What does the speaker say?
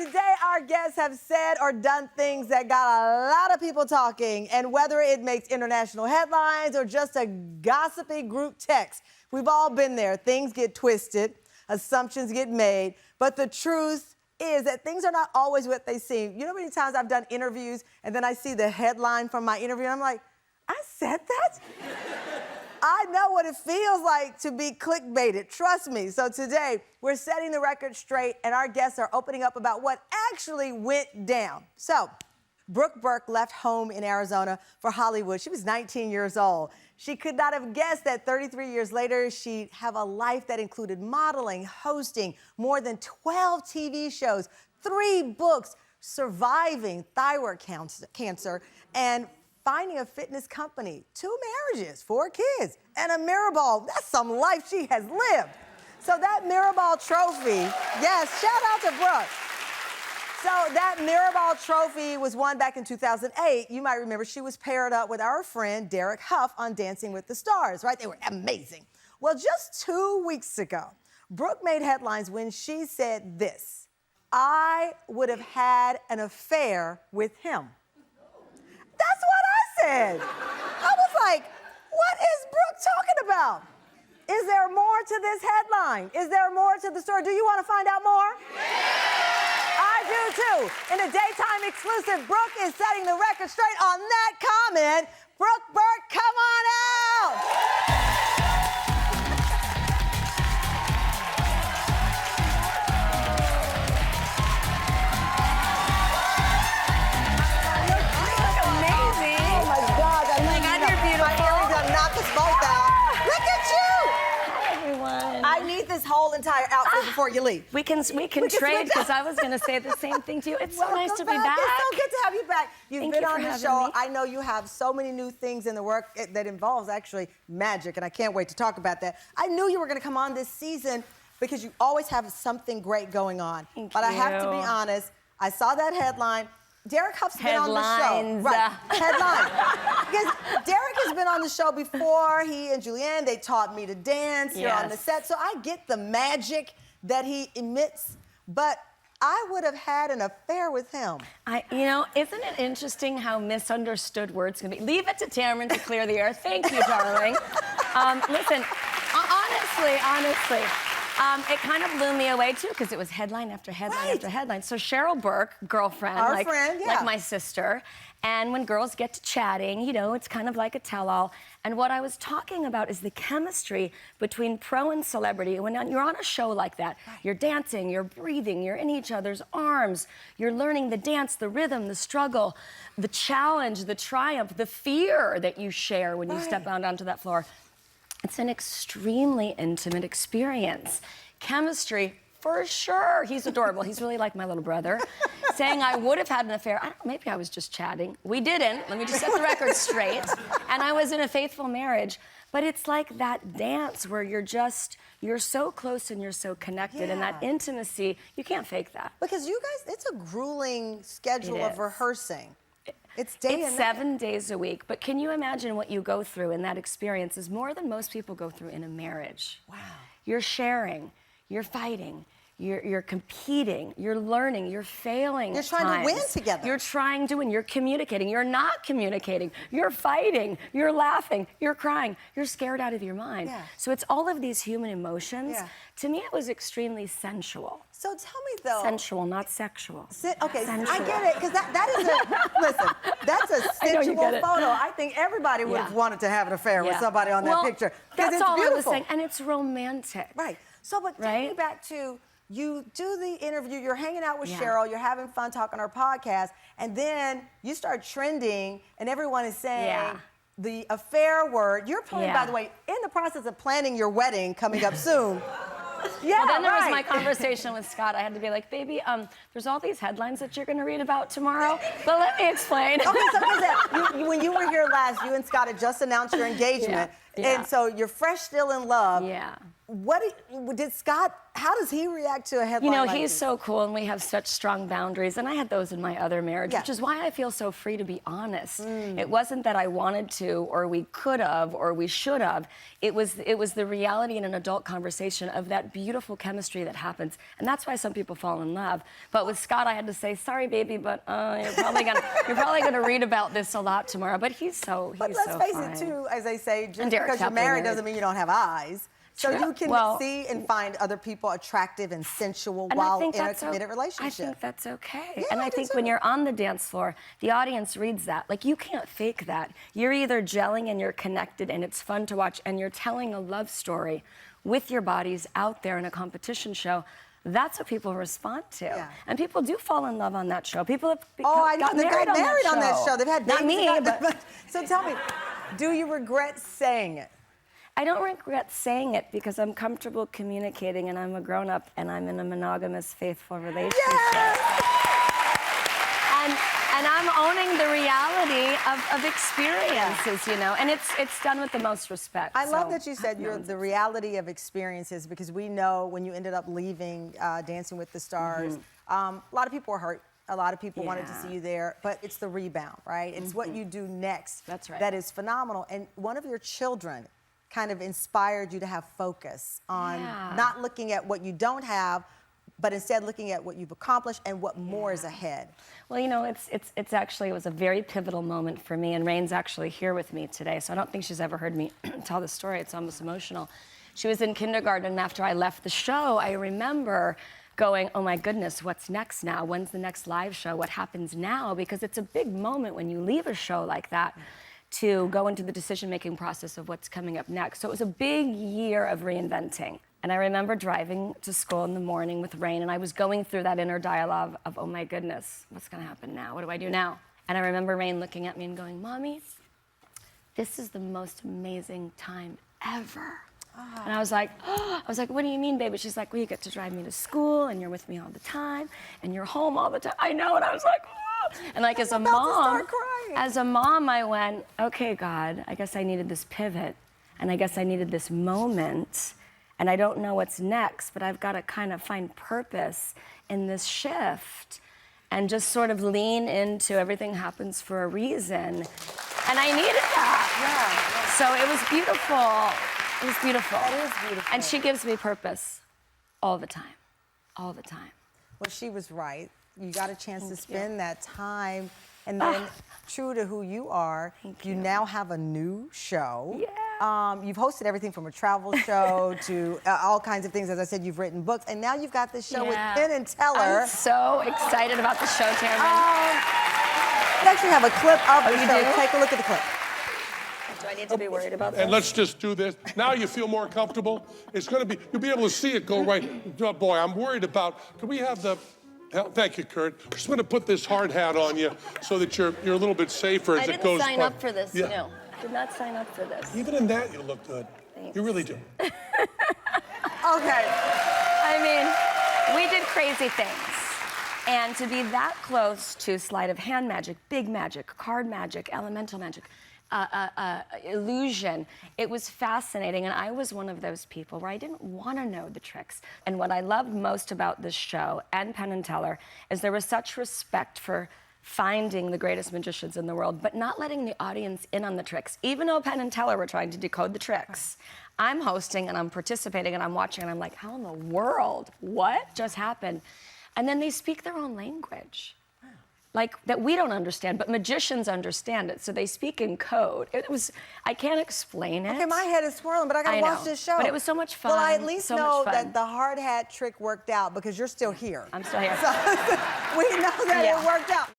today our guests have said or done things that got a lot of people talking, and whether it makes international headlines or just a gossipy group text, we've all been there. Things get twisted, assumptions get made, but the truth is that things are not always what they seem. You know how many times I've done interviews and then I see the headline from my interview and I'm like, I said that? I know what it feels like to be clickbaited, trust me. So today, we're setting the record straight and our guests are opening up about what actually went down. So, Brooke Burke left home in Arizona for Hollywood. She was 19 years old. She could not have guessed that 33 years later, she'd have a life that included modeling, hosting, more than 12 TV shows, 3 books, surviving thyroid cancer, and finding a fitness company, 2 marriages, 4 kids, and a mirror ball. That's some life she has lived. So that mirror ball trophy, yes, shout out to Brooke. So that mirror ball trophy was won back in 2008. You might remember she was paired up with our friend Derek Hough on Dancing with the Stars, right? They were amazing. Well, just 2 weeks ago, Brooke made headlines when she said this: I would have had an affair with him. That's what I said. I was like, what is Brooke talking about? Is there more to this headline? Is there more to the story? Do you want to find out more? Yeah! I do too. In a daytime exclusive, Brooke is setting the record straight on that comment. Brooke Burke, come on out. This whole entire outfit before you leave. We can trade, because I was going to say the same thing to you. It's so nice to be back. It's so good to have you back. You've been on the show. Me. I know you have so many new things in the work that involves actually magic, and I can't wait to talk about that. I knew you were going to come on this season because you always have something great going on. But I have to be honest, I saw that headline. Derek Hough's been on the show. Right, headline. Because Derek has been on the show before. He and Julianne, they taught me to dance here on the set. So I get the magic that he emits, but I would have had an affair with him. You know, isn't it interesting how misunderstood words can be? Leave it to Tamron to clear the air. Thank you, darling. Listen, honestly, it kind of blew me away, too, because it was headline after headline after headline. So Cheryl Burke, girlfriend, like my sister, and when girls get to chatting, you know, it's kind of like a tell-all. And what I was talking about is the chemistry between pro and celebrity. When you're on a show like that, you're dancing, you're breathing, you're in each other's arms, you're learning the dance, the rhythm, the struggle, the challenge, the triumph, the fear that you share when you step out onto that floor. It's an extremely intimate experience. Chemistry, for sure. He's adorable. He's really like my little brother. Saying I would have had an affair, I don't know, maybe I was just chatting. We didn't. Let me just set the record straight. And I was in a faithful marriage. But it's like that dance where you're so close and you're so connected. And that intimacy, you can't fake that. Because you guys, it's a grueling schedule of rehearsing. It's 7 days a week, but can you imagine what you go through in that experience is more than most people go through in a marriage. Wow. You're sharing, you're fighting, you're competing, you're learning, you're failing. You're trying to win together. You're trying to win, you're communicating, you're not communicating, you're fighting, you're laughing, you're crying, you're scared out of your mind. Yeah. So it's all of these human emotions. Yeah. To me, it was extremely sensual. So tell me, though. Sensual, not sexual. Okay, sensual. I get it, because that is a, listen, that's a sensual photo. I think everybody would have wanted to have an affair with somebody on that picture. That's all beautiful. I was saying, and it's romantic. Right. So, but take me back to, you do the interview, you're hanging out with Cheryl, you're having fun talking on her podcast, and then you start trending, and everyone is saying the affair word. You're probably, by the way, in the process of planning your wedding coming up soon. Well, then there was my conversation with Scott. I had to be like, baby, there's all these headlines that you're going to read about tomorrow, but let me explain. Okay, so when you were here last, you and Scott had just announced your engagement, and so you're fresh still in love. Yeah. What did Scott, how does he react to a headline like he's this? so cool, and we have such strong boundaries, and I had those in my other marriage, which is why I feel so free to be honest. It wasn't that I wanted to, or we could have, or we should have. It was the reality in an adult conversation of that that beautiful chemistry that happens. And that's why some people fall in love. But with Scott, I had to say, sorry, baby, but you're probably gonna read about this a lot tomorrow. But he's so But let's face it, too, as they say, just Derek because you're Hough married doesn't mean you don't have eyes. So True. you can see and find other people attractive and sensual while in a committed relationship. I think that's okay. Yeah, and I think when you're on the dance floor, the audience reads that. Like, you can't fake that. You're either gelling and you're connected and it's fun to watch, and you're telling a love story with your bodies out there in a competition show. That's what people respond to. Yeah. And people do fall in love on that show. People have got married on that show. They've had Not babies. me, but... So tell me, do you regret saying it? I don't regret saying it because I'm comfortable communicating, and I'm a grown-up and I'm in a monogamous, faithful relationship. Yes! And I'm owning the reality of experiences, you know, and it's done with the most respect. I love that you said you're the reality of experiences, because we know when you ended up leaving Dancing with the Stars, a lot of people were hurt. A lot of people wanted to see you there, but it's the rebound, right? It's what you do next. That's right. That is phenomenal. And one of your children kind of inspired you to have focus on not looking at what you don't have, but instead looking at what you've accomplished and what more is ahead. Well, you know, it's actually, it was a very pivotal moment for me, and Rain's actually here with me today, so I don't think she's ever heard me tell the story. It's almost emotional. She was in kindergarten, and after I left the show, I remember going, oh my goodness, what's next now? When's the next live show? What happens now? Because it's a big moment when you leave a show like that to go into the decision-making process of what's coming up next. So it was a big year of reinventing. And I remember driving to school in the morning with Rain, and I was going through that inner dialogue of, oh my goodness, what's gonna happen now? What do I do now? And I remember Rain looking at me and going, Mommy, this is the most amazing time ever. And I was like, what do you mean, baby? She's like, well, you get to drive me to school, and you're with me all the time, and you're home all the time. I know, and I was like, and like as a mom, I went, okay, God, I guess I needed this pivot, and I guess I needed this moment, and I don't know what's next, but I've got to kind of find purpose in this shift and just sort of lean into everything happens for a reason. And I needed that. So it was beautiful. It was beautiful. That is beautiful. And she gives me purpose all the time, all the time. Well, she was right. You got a chance to spend that time, and then true to who you are, you now have a new show. Yeah. You've hosted everything from a travel show to all kinds of things. As I said, you've written books, and now you've got this show with Penn Teller. I'm so excited about the show, Tamron. We actually have a clip of the show. Take a look at the clip. Do I need to be worried about this? And let's just do this. Now you feel more comfortable. It's going to be, you'll be able to see it go right. Oh, boy, I'm worried about, can we have the, thank you, Kurt. I'm just going to put this hard hat on you so that you're a little bit safer as it goes. I didn't sign up for this, you know. I did not sign up for this. Even in that, you look good. Thanks. You really do. Okay. I mean, we did crazy things. And to be that close to sleight of hand magic, big magic, card magic, elemental magic, illusion, it was fascinating. And I was one of those people where I didn't want to know the tricks. And what I loved most about this show and Penn Teller is there was such respect for finding the greatest magicians in the world, but not letting the audience in on the tricks. Even though Penn and Teller were trying to decode the tricks, I'm hosting and I'm participating and I'm watching and I'm like, how in the world? What just happened? And then they speak their own language. Like, that we don't understand, but magicians understand it, so they speak in code. It was, I can't explain it. Okay, my head is swirling, but I gotta watch this show. But it was so much fun. Well, I at least know that the hard hat trick worked out because you're still here. I'm still here. So we know that it worked out.